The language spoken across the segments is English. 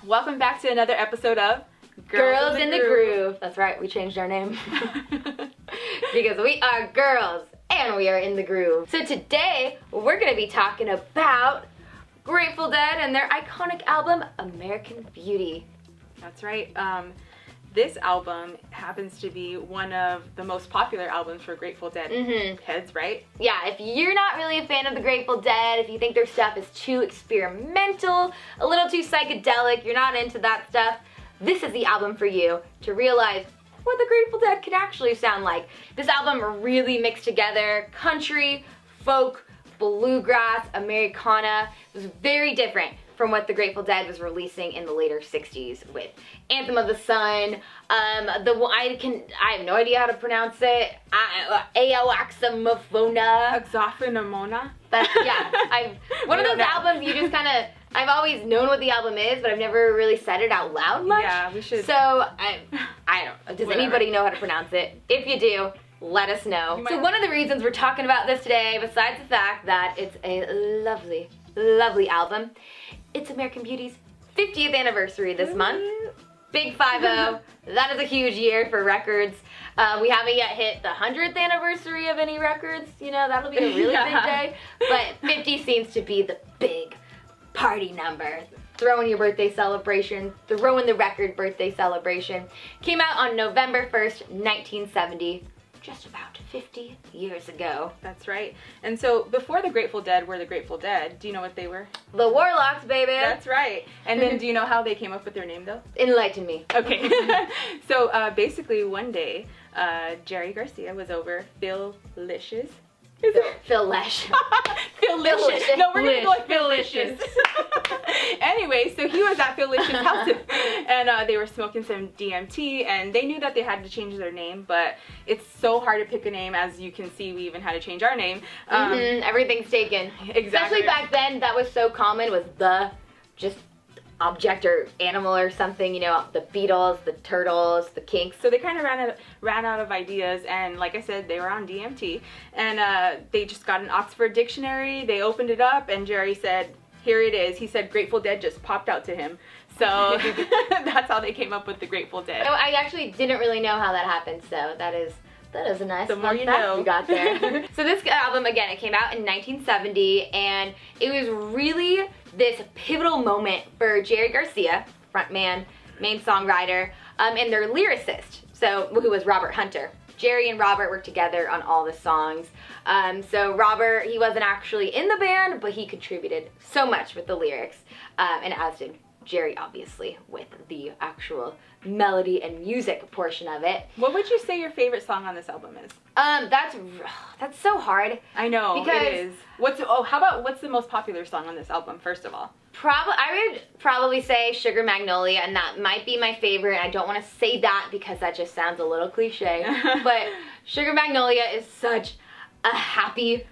Welcome back to another episode of Girls in the Groove. That's right, we changed our name. Because we are girls and we are in the groove. So today, we're going to be talking about Grateful Dead and their iconic album, American Beauty. That's right. This album happens to be one of the most popular albums for Grateful Dead heads, right? Yeah, if you're not really a fan of the Grateful Dead, if you think their stuff is too experimental, a little too psychedelic, you're not into that stuff, this is the album for you to realize what the Grateful Dead can actually sound like. This album really mixed together country, folk, bluegrass, Americana. It was very different from what the Grateful Dead was releasing in the later 60s with Anthem of the Sun, I have no idea how to pronounce it, Aoxamophona. Exophanomona. One of those albums you just kind of, I've always known what the album is, but I've never really said it out loud much. Yeah, we should. So, I don't, does anybody know how to pronounce it? If you do, let us know. So one of the reasons we're talking about this today, besides the fact that it's a lovely, lovely album, it's American Beauty's 50th anniversary this month. Big 5-0. That is a huge year for records. We haven't yet hit the 100th anniversary of any records. You know, that'll be a really big day. But 50 seems to be the big party number. Throwing your birthday celebration, throwing the record birthday celebration. Came out on November 1st, 1970. Just about 50 years ago. That's right. And so before the Grateful Dead were the Grateful Dead, do you know what they were? The Warlocks, baby. That's right. And then do you know how they came up with their name though? Enlighten me. Okay. So basically one day, Jerry Garcia was over Phil-licious. Phil Lesh. Phil-licious. No, we're gonna go with Phil-licious. Anyway, so he was at Phil-licious' house and they were smoking some DMT and they knew that they had to change their name, but it's so hard to pick a name. As you can see, we even had to change our name. Everything's taken. Exactly. Especially back then, that was so common with the just object or animal or something, you know, the Beatles, the Turtles, the Kinks. So they kind of ran out of ideas, and like I said, they were on DMT, and they just got an Oxford dictionary, they opened it up, and Jerry said, here it is. He said Grateful Dead just popped out to him. So that's how they came up with the Grateful Dead. No, I actually didn't really know how that happened, so that is a nice the more you know. We got there. So this album, again, it came out in 1970, and it was really this pivotal moment for Jerry Garcia, frontman, main songwriter, and their lyricist, who was Robert Hunter. Jerry and Robert worked together on all the songs. So Robert, he wasn't actually in the band, but he contributed so much with the lyrics, and as did Jerry, obviously, with the actual melody and music portion of it. What would you say your favorite song on this album is? That's so hard. I know, because it is. What's the most popular song on this album, first of all? I would probably say Sugar Magnolia, and that might be my favorite. I don't want to say that because that just sounds a little cliche, but Sugar Magnolia is such a happy,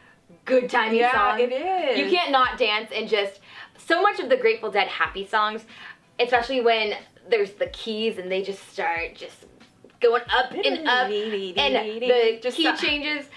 good timey song. Yeah, it is. You can't not dance, and just so much of the Grateful Dead happy songs, especially when there's the keys and they just start just going up and up, and the key changes,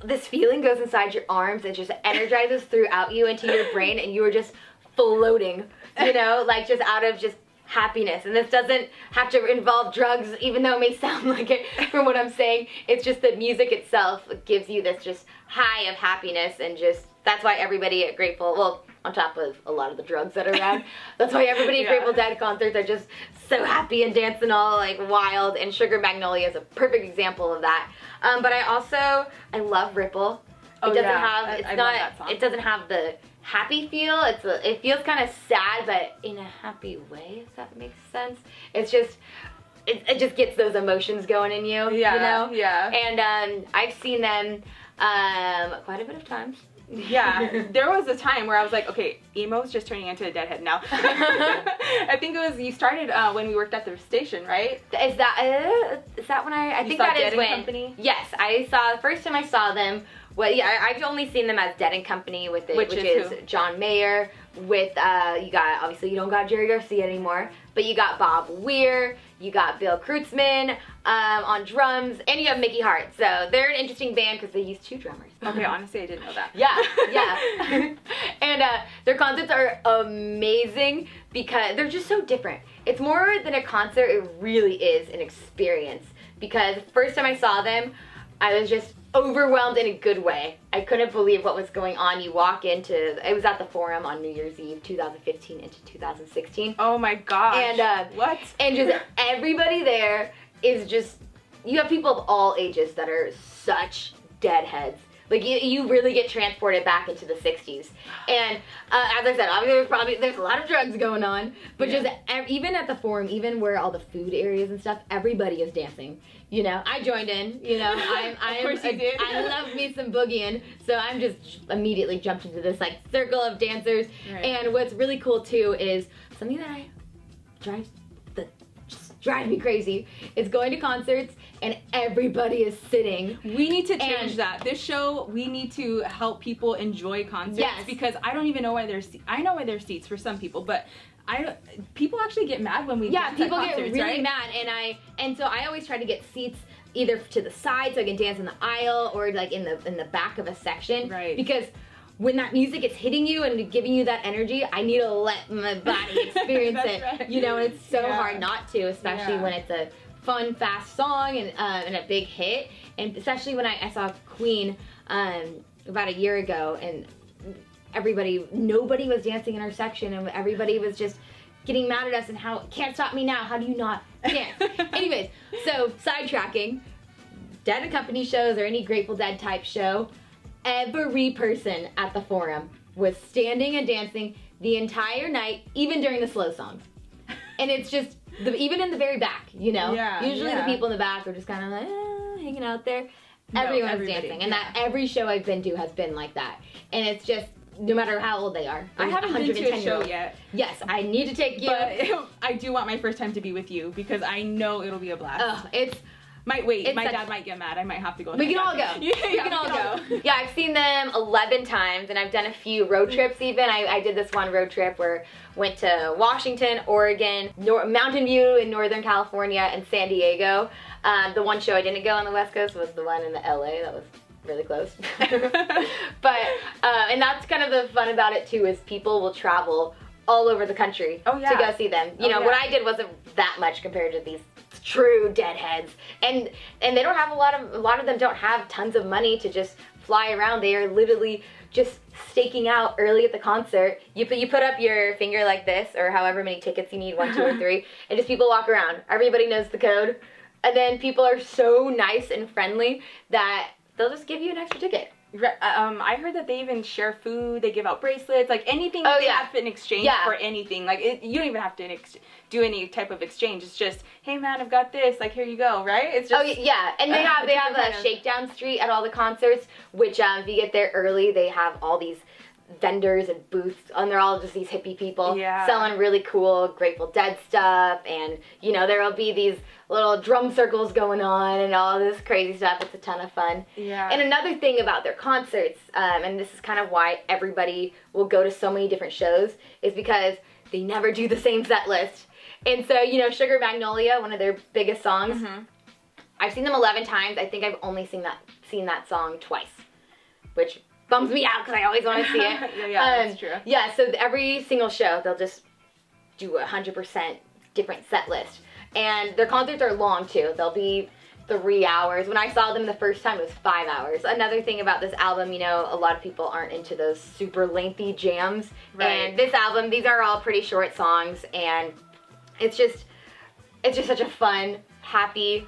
this feeling goes inside your arms and just energizes throughout you into your brain, and you are just floating, you know, like just out of just happiness. And this doesn't have to involve drugs, even though it may sound like it from what I'm saying. It's just the music itself gives you this just high of happiness, and just that's why everybody at Grateful, well, on top of a lot of the drugs that are around, that's why everybody at Grateful Dead concerts are just so happy and dancing all like wild, and Sugar Magnolia is a perfect example of that. But I love Ripple. It doesn't have the happy feel. It feels kind of sad, but in a happy way, if that makes sense. It's just, it just gets those emotions going in you, you know? Yeah. And I've seen them quite a bit of times. Yeah, there was a time where I was like, okay, emo's just turning into a deadhead now. I think it was, you started when we worked at the station, right? Is that when I think that is when? Company? Yes, the first time I saw them, well, yeah, I've only seen them as Dead and Company with it, which is John Mayer, with, obviously you don't got Jerry Garcia anymore, but you got Bob Weir, you got Bill Kreutzmann on drums, and you have Mickey Hart. So they're an interesting band because they use 2 drummers. Okay, honestly, I didn't know that. Yeah. And their concerts are amazing. because they're just so different. It's more than a concert, it really is an experience. Because first time I saw them, I was just overwhelmed in a good way. I couldn't believe what was going on. You walk into, it was at the Forum on New Year's Eve, 2015 into 2016. Oh my gosh. And what? And just everybody there is just, you have people of all ages that are such deadheads. Like, you really get transported back into the 60s. And as I said, obviously there's a lot of drugs going on, but just even at the Forum, even where all the food areas and stuff, everybody is dancing. You know, I joined in, you know, Of course you did. I love me some boogieing, so I'm just immediately jumped into this, like, circle of dancers. Right. And what's really cool, too, is something that just drives me crazy is going to concerts and everybody is sitting. We need to change that. This show, we need to help people enjoy concerts. Yes. Because I don't even know why there's I know why there's seats for some people, but people actually get mad when we dance people at concerts, get really right? mad, and so I always try to get seats either to the side so I can dance in the aisle or like in the back of a section. Right. Because when that music is hitting you and giving you that energy, I need to let my body experience it. Right. You know, and it's so hard not to, especially when it's a fun, fast song and a big hit. And especially when I saw Queen about a year ago, and nobody was dancing in our section, and everybody was just getting mad at us and how, can't stop me now, how do you not dance? Anyways, so sidetracking, Dead and Company shows or any Grateful Dead type show, every person at the Forum was standing and dancing the entire night, even during the slow songs. And it's just, even in the very back, you know? Usually the people in the back are just kind of like, hanging out there. Everyone's dancing. And that every show I've been to has been like that. And it's just, no matter how old they are. I haven't been to a show yet. Yes, I need to take you. But I do want my first time to be with you because I know it'll be a blast. My dad might get mad. I might have to go. We can all go. We can all go. Yeah, I've seen them 11 times, and I've done a few road trips even. I did this one road trip where went to Washington, Oregon, Mountain View in Northern California, and San Diego. The one show I didn't go on the West Coast was the one in the LA. That was really close. But, and that's kind of the fun about it too, is people will travel all over the country to go see them. You know, what I did wasn't that much compared to these true deadheads, and they don't have a lot of them don't have tons of money to just fly around. They are literally just staking out early at the concert. You put up your finger like this, or however many tickets you need, 1, 2, or 3, and just people walk around. Everybody knows the code, and then people are so nice and friendly that they'll just give you an extra ticket. I heard that they even share food. They give out bracelets, like anything that they have in exchange for anything. Like you don't even have to do any type of exchange. It's just, hey man, I've got this. Like here you go, right? It's just and they have a shakedown street at all the concerts, which if you get there early, they have all these vendors and booths, and they're all just these hippie people selling really cool Grateful Dead stuff, and you know, there'll be these little drum circles going on and all this crazy stuff. It's a ton of fun. And another thing about their concerts, and this is kind of why everybody will go to so many different shows, is because they never do the same set list. And so, you know, Sugar Magnolia, one of their biggest songs, I've seen them 11 times. I think I've only seen that song twice, which bums me out because I always want to see it. That's true. Yeah, so every single show, they'll just do 100% different set list. And their concerts are long, too. They'll be 3 hours. When I saw them the first time, it was 5 hours. Another thing about this album, you know, a lot of people aren't into those super lengthy jams. And this album, these are all pretty short songs, and it's just such a fun, happy,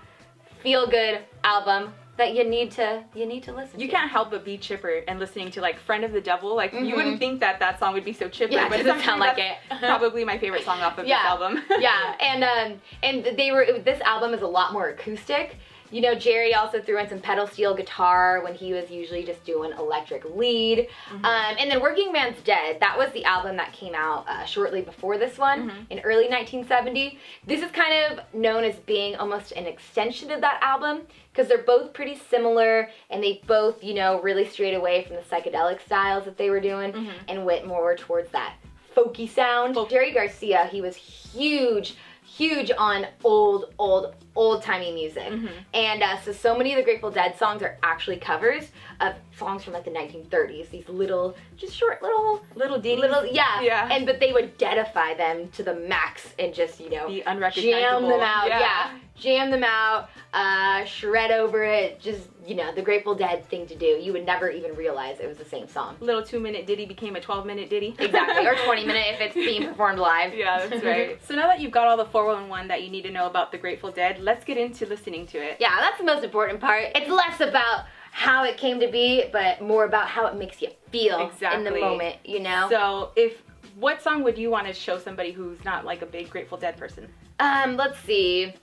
feel-good album that you need to listen to. You can't help but be chipper and listening to like Friend of the Devil. Like you wouldn't think that song would be so chipper, but it doesn't sound like it. Probably my favorite song off of this album. And this album is a lot more acoustic. You know, Jerry also threw in some pedal steel guitar when he was usually just doing electric lead. And then Working Man's Dead, that was the album that came out shortly before this one, in early 1970. This is kind of known as being almost an extension of that album, because they're both pretty similar, and they both, you know, really strayed away from the psychedelic styles that they were doing, and went more towards that folky sound. Jerry Garcia, he was huge huge on old-timey music. And so many of the Grateful Dead songs are actually covers of songs from like the 1930s. These little, just short little ditties. Yeah. But they would deadify them to the max and just, you know, be unrecognizable. Jam them out. Jam them out, shred over it, just, you know, the Grateful Dead thing to do. You would never even realize it was the same song. Little 2-minute ditty became a 12-minute ditty. Exactly, or 20-minute if it's being performed live. Yeah, that's right. So now that you've got all the 411 that you need to know about the Grateful Dead, let's get into listening to it. Yeah, that's the most important part. It's less about how it came to be, but more about how it makes you feel in the moment, you know? So what song would you want to show somebody who's not like a big Grateful Dead person? Let's see.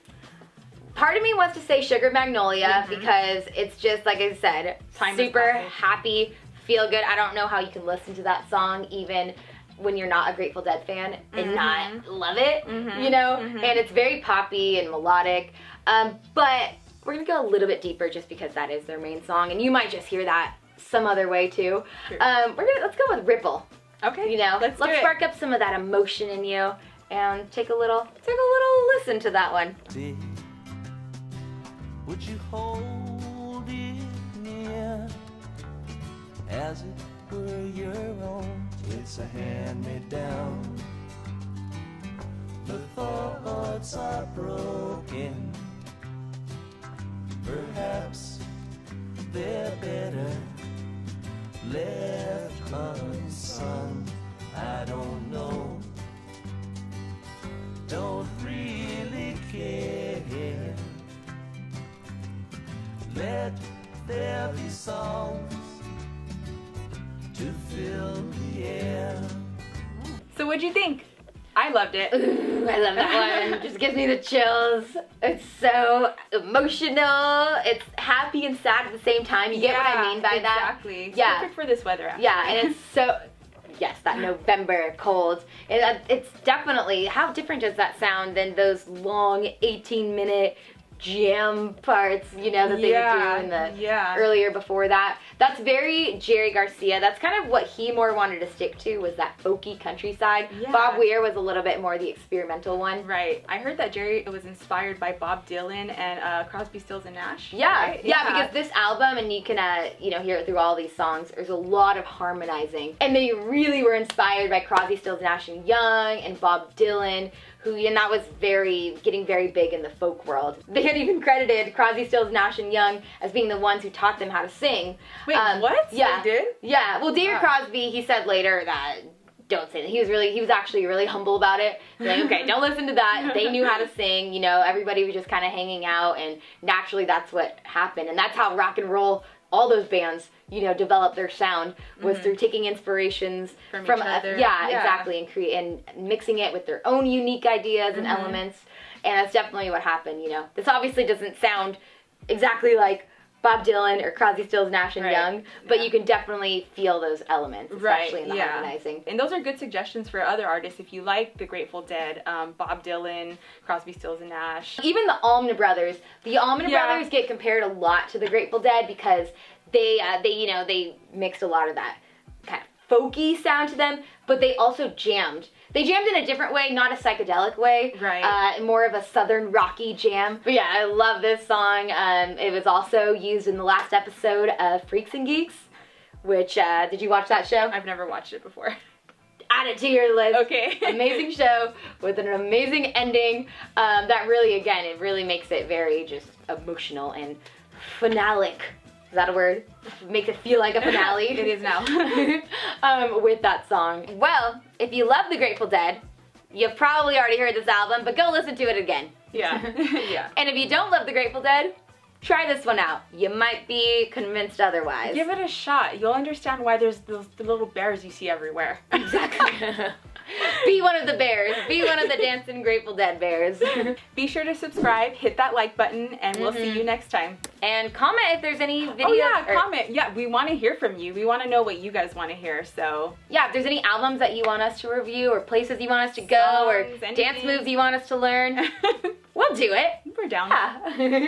Part of me wants to say Sugar Magnolia because it's just, like I said, super happy, feel good. I don't know how you can listen to that song even when you're not a Grateful Dead fan and not love it, you know? And it's very poppy and melodic. But we're going to go a little bit deeper just because that is their main song. And you might just hear that some other way too. Let's go with Ripple. Okay. You know, let's spark up some of that emotion in you and take a little listen to that one. Would you hold it near as it were your own? It's a hand-me-down. The thoughts are broken. Perhaps they're better left unsung. I don't know. Don't really care. Let there be songs to fill the air. So what'd you think? I loved it. Ooh, I love that one. Just gives me the chills. It's so emotional. It's happy and sad at the same time. You get what I mean by that? Exactly. It's perfect for this weather, actually. Yeah, and it's so... Yes, that November cold. It's definitely... How different does that sound than those long 18-minute jam parts, you know, that they would do in the earlier before that. That's very Jerry Garcia. That's kind of what he more wanted to stick to, was that folky countryside. Bob Weir was a little bit more the experimental one. Right. I heard that Jerry was inspired by Bob Dylan and Crosby, Stills and Nash. Yeah, right? Because this album, and you can you know, hear it through all these songs, there's a lot of harmonizing. And they really were inspired by Crosby, Stills, Nash and Young and Bob Dylan, and that was getting very big in the folk world. They had even credited Crosby, Stills, Nash and Young as being the ones who taught them how to sing. Wait, what? Yeah. They did? Yeah. Well, David Crosby, he said later that, don't say that. He was actually really humble about it. Like, okay, don't listen to that. They knew how to sing, you know, everybody was just kind of hanging out, and naturally that's what happened. And that's how rock and roll, all those bands, you know, developed their sound, was through taking inspirations from each other. Exactly, and mixing it with their own unique ideas and elements. And that's definitely what happened, you know. This obviously doesn't sound exactly like Bob Dylan or Crosby, Stills, Nash and Young, but you can definitely feel those elements, especially in the harmonizing. And those are good suggestions for other artists if you like the Grateful Dead, Bob Dylan, Crosby, Stills and Nash. Even the Allman Brothers. The Allman Brothers get compared a lot to the Grateful Dead because they mixed a lot of that kind of folky sound to them, but they also jammed. They jammed in a different way, not a psychedelic way. Right. More of a southern rocky jam. But yeah, I love this song. It was also used in the last episode of Freaks and Geeks, which, did you watch that show? I've never watched it before. Add it to your list. Okay. Amazing show with an amazing ending. That really, again, it really makes it very just emotional and finalic. Is that a word? Makes it feel like a finale. It is now. With that song. Well, if you love the Grateful Dead, you've probably already heard this album, but go listen to it again. Yeah. And if you don't love the Grateful Dead, try this one out. You might be convinced otherwise. Give it a shot. You'll understand why there's the little bears you see everywhere. Exactly. Be one of the bears. Be one of the dancing Grateful Dead bears. Be sure to subscribe, hit that like button, and we'll see you next time. And comment if there's any videos. Oh yeah, comment. Yeah, we want to hear from you. We want to know what you guys want to hear, so. Yeah, if there's any albums that you want us to review, or places you want us to go, or dance moves you want us to learn, we'll do it. We're down. Yeah.